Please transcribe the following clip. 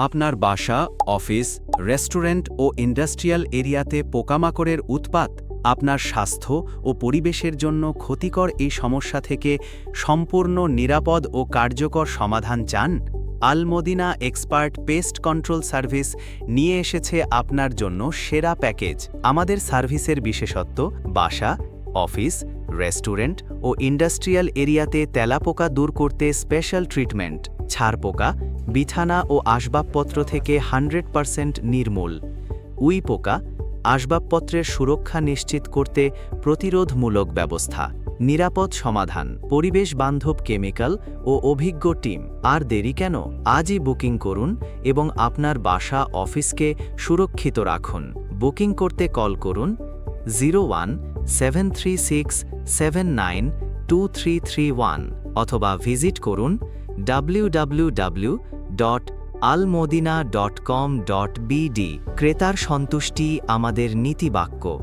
আপনার বাসা, office, restaurant ও industrial এরিয়াতে পোকামাকড়ের উৎপাত আপনার স্বাস্থ্য ও পরিবেশের জন্য ক্ষতিকর এই সমস্যা থেকে সম্পূর্ণ নিরাপদ ও কার্যকর সমাধান চান? Al Madina expert pest control service নিয়ে এসেছে আপনার জন্য সেরা প্যাকেজ। আমাদের সার্ভিসের বিশেষত্ব বাসা, অফিস, রেস্টুরেন্ট ও ইন্ডাস্ট্রিয়াল এরিয়াতে তেলাপোকা দূর করতে স্পেশাল ট্রিটমেন্ট, ছারপোকা, বিছানা ও আসবাবপত্র থেকে 100% নির্মূল, উই পোকা, আসবাবপত্রের সুরক্ষা নিশ্চিত করতে প্রতিরোধমূলক ব্যবস্থা, নিরাপদ সমাধান, পরিবেশ বান্ধব কেমিক্যাল ও অভিজ্ঞ টিম। আর দেরি কেন? আজই বুকিং করুন এবং আপনার বাসা, অফিসকে সুরক্ষিত রাখুন। বুকিং করতে কল করুন 017367923331 অথবা ভিজিট করুন www.almodina.com.bd। ক্রেতার সন্তুষ্টি আমাদের নীতিবাক্য।